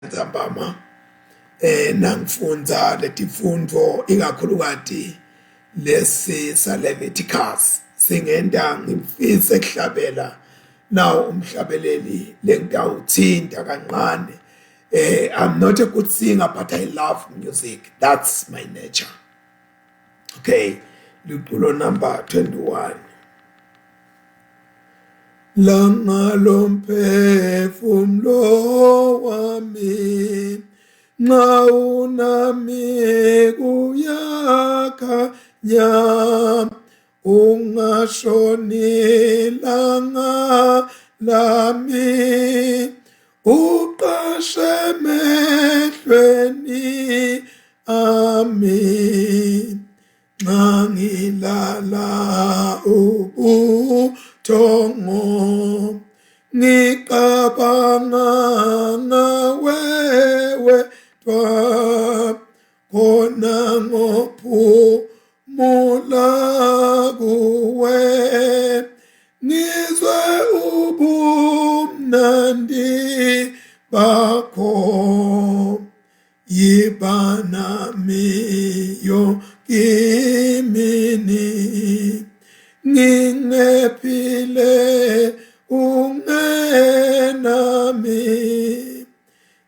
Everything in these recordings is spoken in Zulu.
Nzambama nangifunda letifundvo ikakhulukati lesi saLeviticus singenda ngimfise kuhlabela nawo umhlabeleli lengitawuthinta kancane. I'm not a good singer, but I love music. That's my nature. Okay, luculo number 21. Langa lomphefumulo wami nxa unami kuyakhanya ungashoni langa lami uqashe emehlweni ami nxa ngilala ubuthongo ngicabanga ngawewe khona ngophumula kuwe ngizwe ubumnandi bakho yiba nami yokimini ngingephile ungenami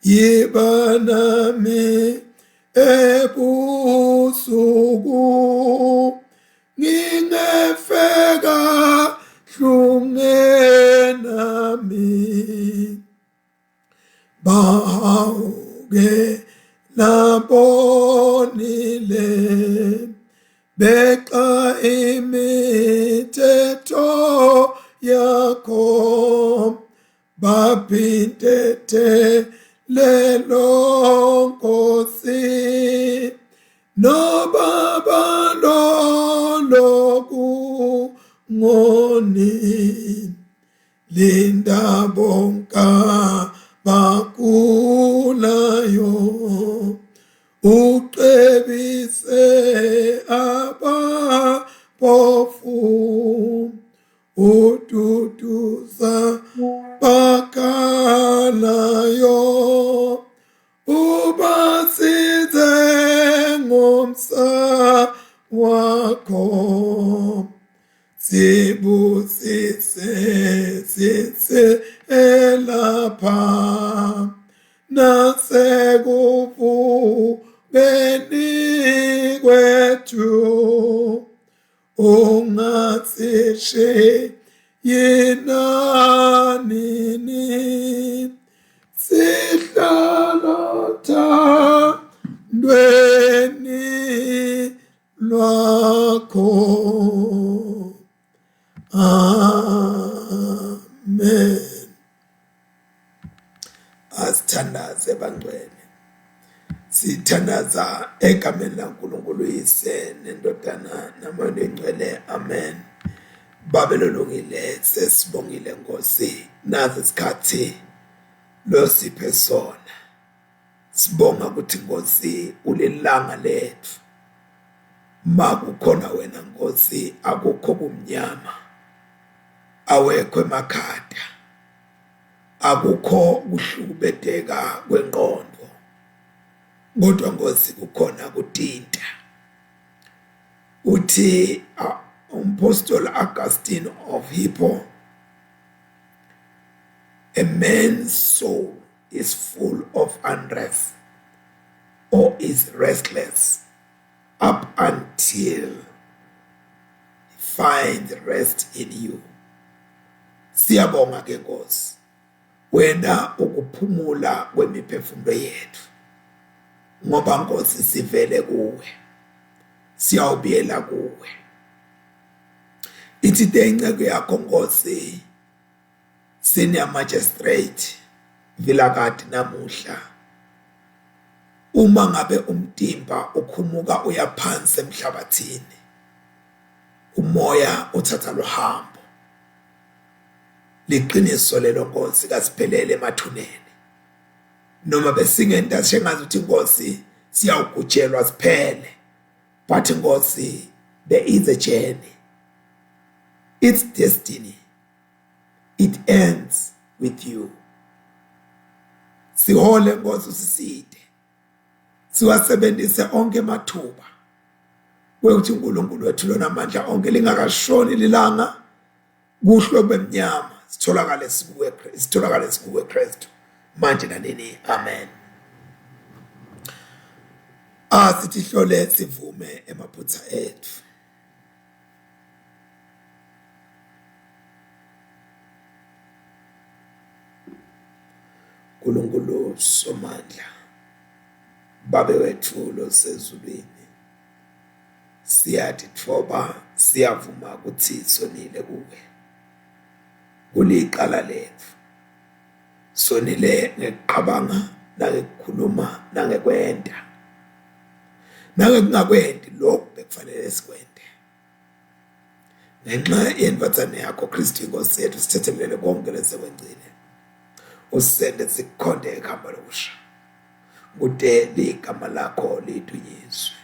yiba nami ebusuku ngingefeka hlungenami bawuke labonile beqa imithetho yakho baphindete lelo nkosi nobaba loloku ngoni linda bonka bakulayo uqebise abapofu ududuza bakalayo ubasize ngomsa wakho sibusise elapha nasekuvukeni kwethu ungatsishe yena nini sihlala thandweni lwakho. Amen. Asithandaze bangcwele. Sithandaza egameni laNkulunkulu uyise nendodana namoya engcwele. Amen. Babelolungile sesibongile Nkosi nazi isikhathi losiphe sona. Sibonga ukuthi Nkosi ulilanga lethu. Makukhona wena Nkosi akukho kumnyama. Awekho emakhada. Akukho kuhlubedeka kwenqondo. Kodwa Nkosi kukhona kutinta. Uthi Apostle Augustine of Hippo, a man's soul is full of unrest or is restless up until he finds rest in you. Siyabonga ke Nkosi wena ukuphumula kwemiphefumulo yethu ngoba Nkosi sivele kuwe siyawubiyela kuwe. Ithi inceke yakho Nkosi senior magistrate Vilakati namuhla uma ngabe umtimba ukhumuka uyaphansi emhlabathini umoya uthatha lohambo liqiniso lelo Nkosi kasiphelele emathuneni noma besingenta sengazi ukuthi Nkosi siyawugujelwa siphele but Nkosi there is a journey. Its destiny, it ends with you. sihole Nkosi usiside siwasebenzise onke emathuba ukuthi uNkulunkulu wethu lona amandla onke lingakashoni lilanga kuhlwe bemnyama sitholakale sikuwe Kristu manje nanini amen. Sithi hlole sivume emaphutha ethu. uNkulunkulu somandla babe wethu losezulwini siyathi thoba siyavuma ukuthi sonile kuwe kuliqala lethu sonile ngekuqabanga nangekukhuluma nangekwenda nangekungakwendi lokhu bekufanele sikwende ngenxa yenvathane yakho Kristu Inkosi yethu sithethelele konke lesekwenzile usende sikhonde ekhamba lokusha kude ligama lakho lidunyiswe.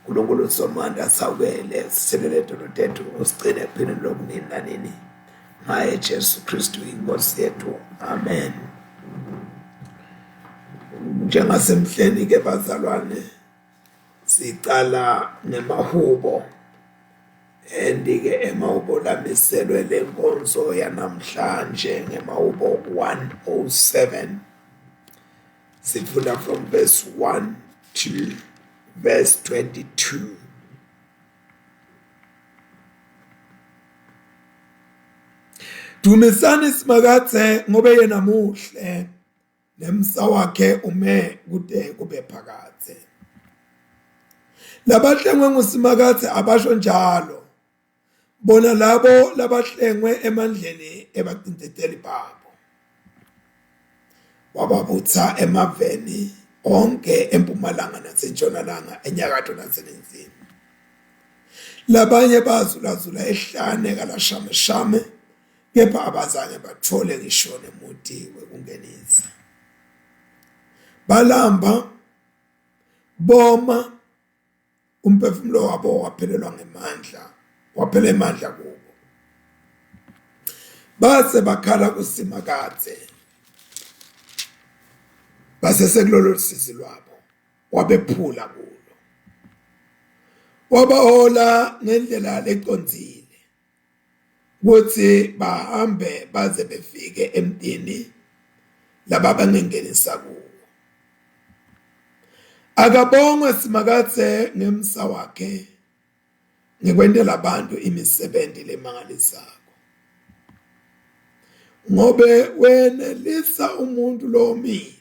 uNkulunkulu somandla sawukele sithelele dolodethu usigcine ekuphileni lokunini nanini ngaye Jesu Kristu Inkosi yethu amen. Njengasemhleni ke bazalwane sicala ngemahubo endike emahubo lamiselwe lenkonzo yanamhlanje ngemahubo 107 sifunda from verse 1 to verse 22. Dumisani simakathe ngobe yena muhle nemsa wakhe ume kude kube phakathe. Labahlengwe ngusimakathe abasho njalo bona labo labahlengwe emandleni ebaqinteteli babo wababutha emaveni onke empumalanga nasentshonalanga enyakatho naseninzini. Labanye bazulazula ehlane kalashame kepha abazange bathole ngisho nemuti wekungenisa. Balamba boma umphefumulo wabo waphelelwa ngamandla waphela amandla kubo base bakhala kusimakathe base sekulolo sisi lwabo wabephula kulo wabahola ngendlela leqonzile ukuthi bahambe baze befike emtini lababangengenisa kuwo. Akabongwe simakathe ngemsa wakhe ngekwendela abantu imisebenzi lemangalisako ngobe wenelisa umuntu lomile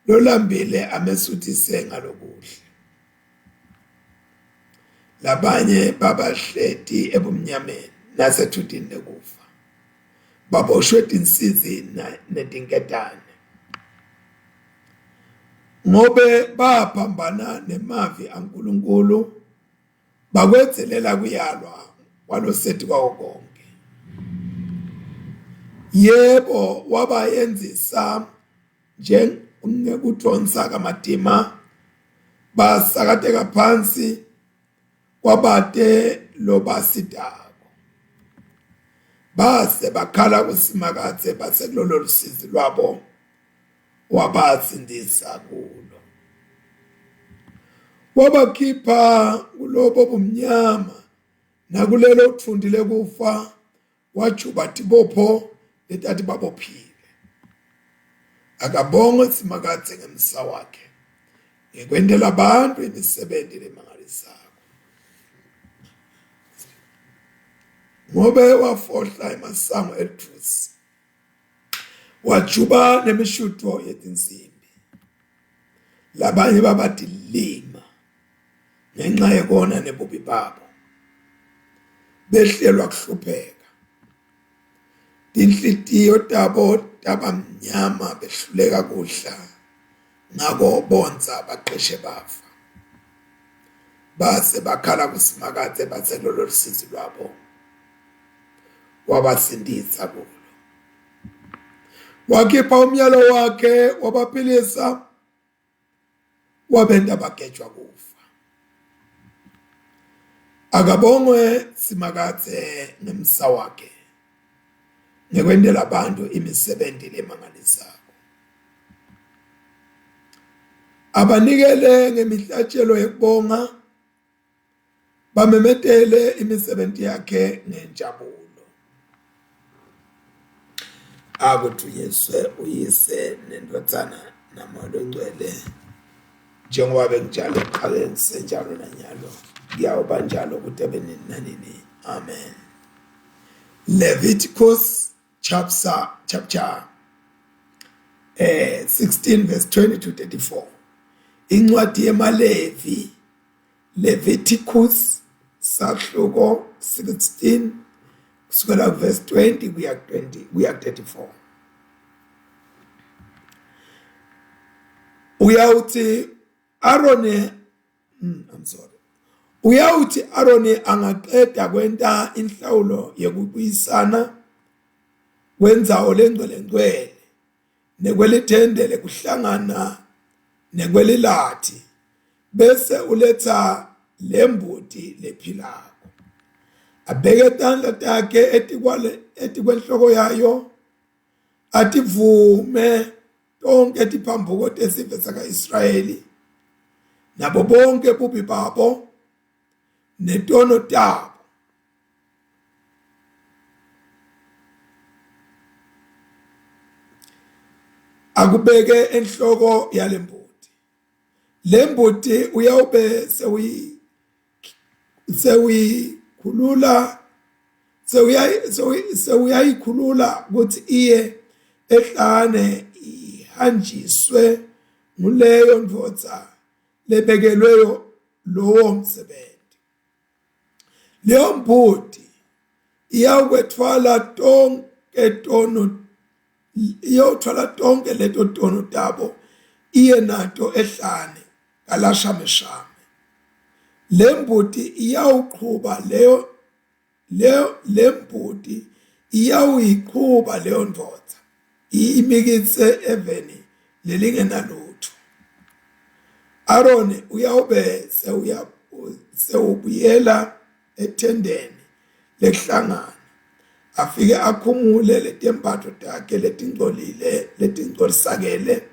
lolambile amesuthise ngalokuhle. Labanye babahleti ebumnyameni nasethuthini lekufa baboshwe insizi netinketane ngobe baphambana nemavi aNkulunkulu bakwethelela kuyalwa kwalosethi kwawo konke. Yebo wabayenzisa njengekutshonsa kamadima basakateka phansi kwabate lobasidako base bakhala kusimakathe base kulolo lusizi lwabo wabasindisa kulo wabakhipha kulobo bumnyama nakulelo kufundile kufa wajuba tibopho letati babophile. Akabongwe simakathe ngemsa wakhe ngekwendela abantu imisebenzi lemangalisako ngobe wafohla emasango elithusi wajuba nemishutho yetinsimbi. Labanye babadilima ngenxa yekona nebubi babo behlelwa kuhlupheka. Inhlitiyo tabo tabamnyama behluleka kudla ngako bonza baqeshe bafa base bakhala kusimakathe base lolo lusizi lwabo wabasindisa kulo. Wakhipha umyalo wakhe wabaphilisa wabenda bagejwa kufa. Akabongwe simakathe ngemsa wakhe ngekwendela abantu imisebenzi lemangalisako abanikele ngemihlatshelo yokubonga, bamemetele imisebenzi yakhe ngenjabulo. Akuthunyiswe uyise nendodana naMoya oNgcwele, njengoba benjalo ekuqaleni senjalo nanyalo kuyawuba njalo kude benini nanini. Amen. Leviticus chapter 16 verse 20 to 34. Incwadi yemaLevi, Leviticus sahluko 16 kusukela verse 20 kuya 34. Uyawuthi Aroni angaqeda kwenta inhlawulo yokubuyisana kwenzawo lengcwele nekwelithendele kuhlangana nekwelilathi, bese uletha lembuti lephilako, abheke isandla takhe etikwenhloko yayo, ativume tonke tiphambuko tesive saka-Israyeli nabo bonke bubi babo netono tabo, akubeke enhloko yalembuti. Lembuti uyawube sewiyayikhulula ukuthi iye ehlane ihanjiswe nguleyo ndvodza lebekelweyo lowo msebenzi. Leyo mbuti iyawukwethwala tonke leto tono tabo iye nato ehlane kalashameshame. Lembuti iyawuqhuba lembuti iyawuyiqhuba leyo ndvodza imikitse eveni lelingenalutho. Aroni uyawube sewubuyela ethendeni lekuhlangana, afike akhumule letembatho takhe letingcolile letingcolisakele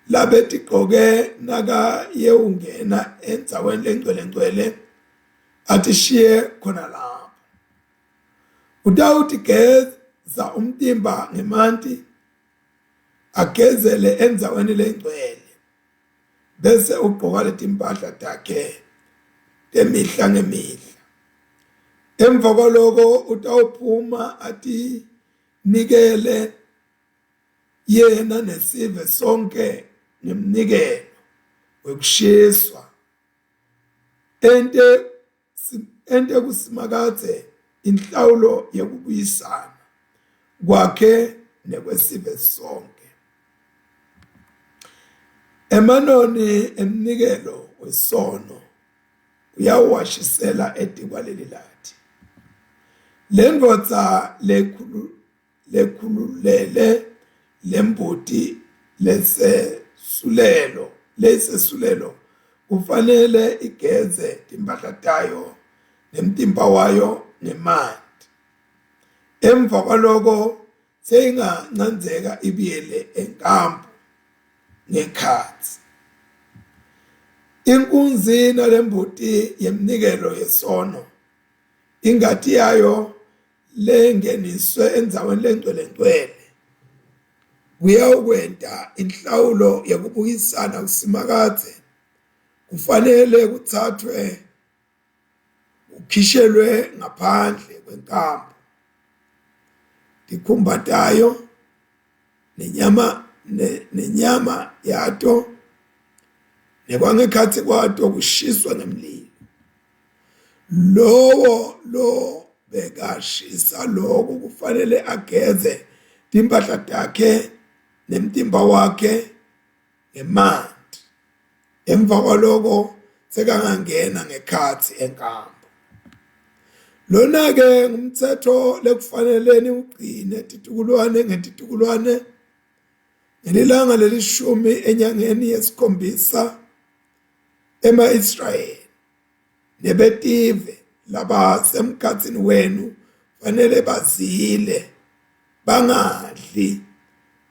labetigqoke naka yewungena endzaweni lengcwele atishiye khona lapho. Utawutigeza umtimba ngemanti, agezele endzaweni lengcwele, bese ugqoka letimpahla takhe temihla ngemihla. Emva kwaloko utawuphuma ati nikele yena nesive sonke ngemnikelo wekushiswa ente kusimakadze inhlawulo yokubuyisana kwakhe nekwesive sonke. Emanoni emnikelo wesono uyawashisela etikwalelilathi. Lendvodza lekhululele lembuti lesesulelo kufanele igeze timpahla tayo nemtimba wayo ngemanti. Emva kwaloko seyingancandzeka ibiyele enkampu ngekhatsi. Inkunzi nalembuti yemnikelo yesono, ingati yayo lengeniswe endzaweni lengcwele kuyawukwenta inhlawulo yokubuyisana kusimakadze, kufanele kuthathwe ukhishelwe ngaphandle kwenkampu. Tikhumba tayo nenyama yato nekwangekhatsi kwato kushiswa ngemlilo. Lo bekashisa loku kufanele ageze timpahla takhe nemtimba wakhe ngemanti. Emva kwaloko sekangangena ngekhatsi enkampu. Lona-ke ngumthetho lekufanele niwugcine titukulwane ngetitukulwane ngelilanga lelishumi enyangeni yesikhombisa ema-Israyeli. Nebetive labasemkhatsini wenu fanele bazile, bangadli,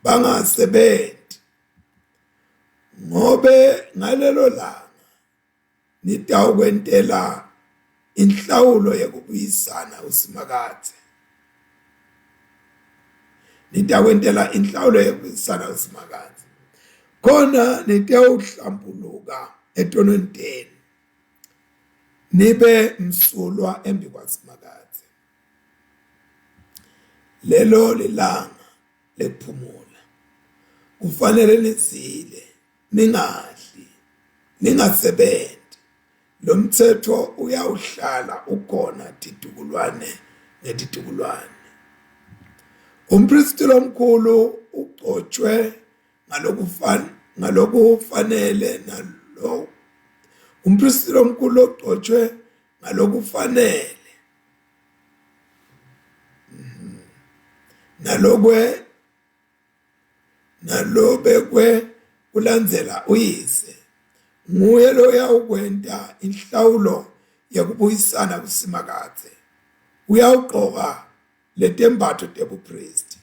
bangasebenzi. ngobe ngalelo langa nitawukwentela inhlawulo yokubuyisana uSimakade. Nitakwentela inhlawulo yokubuyisana uSimakade. Khona nitawuhlambuluka etonenteni. Nibe msulwa embi kwaSimakade. Lelo lilanga lekuphumula. Kufanele nizile, ningadli, ningasebenzi. Lo mthetho uyawuhlala ukhona titukulwane netitukulwane. Umpristi omkhulu ugcotshwe ngalokufanele nalo. Umpristi omkhulu ugcotshwe ngalokufanele. Nalobekwe kulandzela uyise. Nguye lo uyawukwenta inhlawulo yokubuyisana kuSimakade. Uyawugqoka letembatho tebupristi.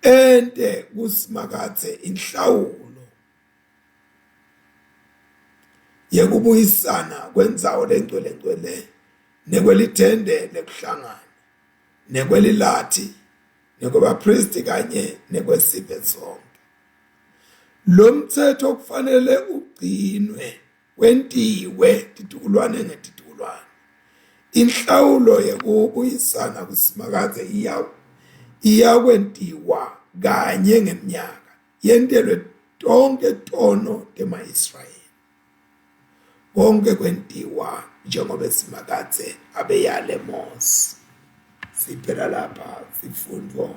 Ente kuSimakade inhlawulo yokubuyisana kwendzawo lengcwele nekwelitende lekuhlangana nekwelilathi nekwabapristi kanye nekwesiphe sonke. Lo mthetho kufanele ugcinwe wentiwe titukulwane ngetitukulwane. Inhlawulo yokubuyisana kuSimakade iyakwentiwa kanye ngeminyaka. Yentelwe tonke tono tema-Israyeli. Konke kwentiwa njengoba Simakade abeyale Mose. Siphela lapha sifundo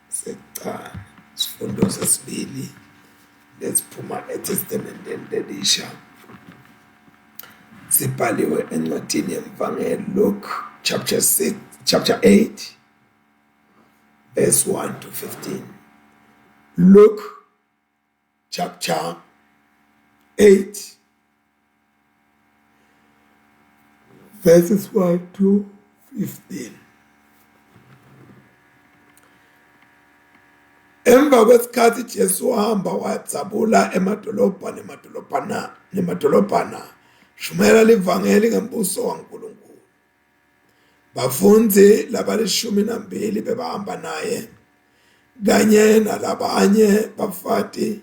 sekucala. Sifundo sesibili. Lesiphuma eTestamenteni Elisha. Sibhaliwe encwadini yemvangeli Luke chapter 8 verse 1 to 15. Luke chapter 8 verses 1 to 15. Emva kwesikhathi Jesu wahamba wadzabula emadolobhana shumela livangeli ngembuso kaNkulunkulu. Bafundzi labalishumi bebahamba naye kanye nalabanye bafati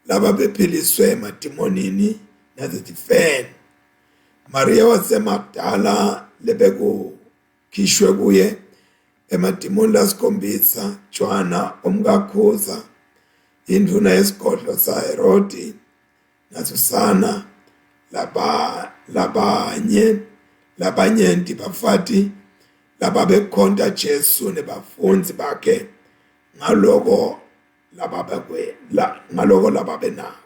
lababephiliswe emadimonini nazitifeni. Maria waseMagdala lebekukhishwe kuye emadimoni lasikhombisa, Johanna umkakhuza, induna yesigodlo saHerodi naSusana, labanyenti bafati lababekhonta Jesu nebafundzi bakhe ngaloko lababenako.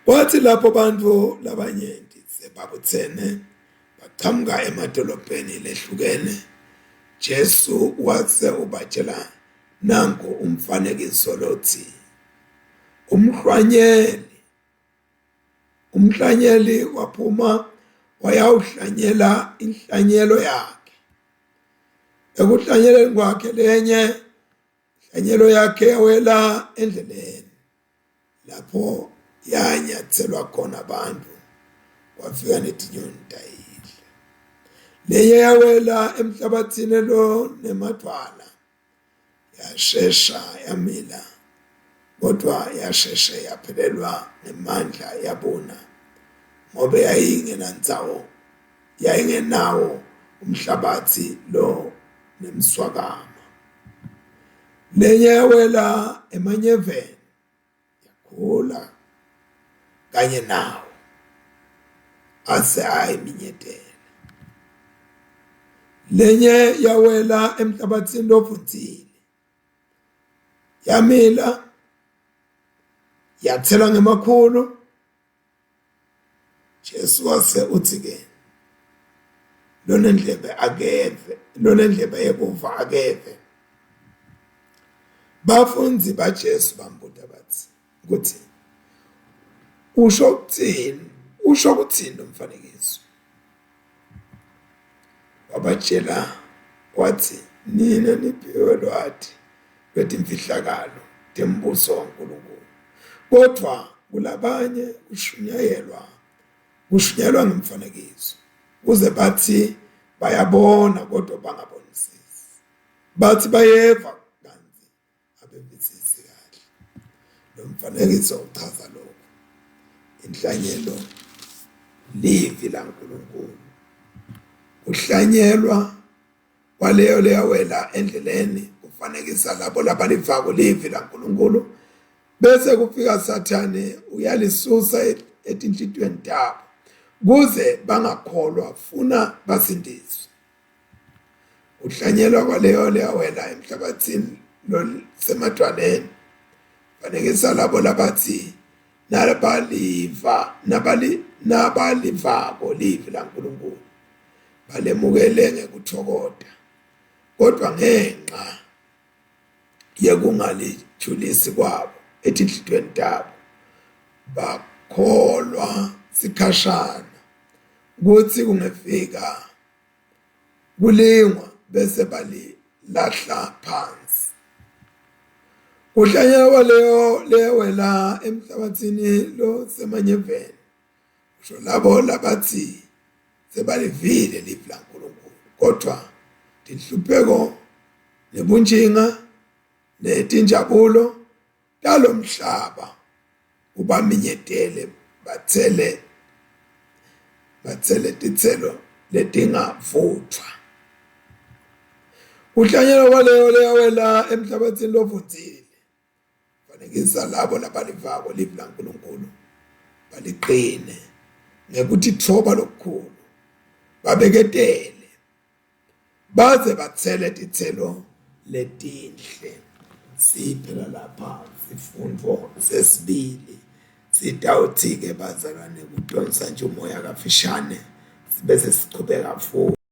Wathi lapho bantfu labanyenti sebabutsene bachamuka emadolobheni lehlukene, Jesu watse ubatshela nanku umfanekiso lothi, umhlanyeli waphuma wayawuhlanyela inhlanyelo yakhe. Ekuhlanyeleni kwakhe lenye inhlanyelo yakhe yawela endleleni, lapho yanyatselwa khona abantu, kwafika netinyoni tayidla. Lenye yawela emhlabathini lo nemadwala, yashesha yamila, kodwa yashesha yaphelelwa ngemandla yabuna, ngoba yayingenawo umhlabathi lo nemswakama. Lenye yawela emanyeveni, yakhula kanye nawo, ase ayiminyetela. Lenye yawela emhlabathini lovundzile, yamila, yathela ngemakhulu. Jesu wase uthi-ke, lonendlebe yekuva akeve. Bafundzi baJesu bambuza bathi, ukuthi usho ukuthini lo mfanekiso? Wabatshela wathi, nina niphiwe lwati lwetimfihlakalo tembuso kaNkulunkulu, kodwa kulabanye kushunyayelwa ngomfanekiso kuze bathi bayabona kodwa bangabonisisi, bathi bayeva kanti abevisisi kahle. Lo mfanekiso uchaza lokho. Inhlanyelo livi laNkulunkulu. Uhlanyelwa kwaleyo leyawela endleleni kufanekisa labo labalivako livi laNkulunkulu, bese kufika Sathane uyalisusa etinhlitweni tabo kuze bangakholwa funa basindiswe. Uhlanyelwa kwaleyo leyawela emhlabathini lo semadwaleni fanekisa labo labathi nabalivako livi laNkulunkulu, balemukele ngekuthokoda, kodwa ngenxa yekungalijulisi kwabo etinhlitweni tabo bakholwa sikhashana kuthi kungefika kulingwa bese balilahla phansi. Uhlanyelwa leyawela emhlabathini lo semanyeveni, kusho labo labathi sebalivile livi laNkulunkulu, kodwa tinhlupheko nebunjinga netinjabulo talo mhlaba ubaminyetele batsele titselo letingavuthwa. Uhlanyelwa kwaleyo leyawela emhlabathini lovunzile fanekisa labo labalivako livi laNkulunkulu, baliqine ngekuthi thoba lokukhulu, babeketele baze batsele titselo letinhle. Siphela lapha sifundo sesibili. Sitawuthi-ke bazalwane kudonsa nje umoya kafishane sibese sichubeka futhi.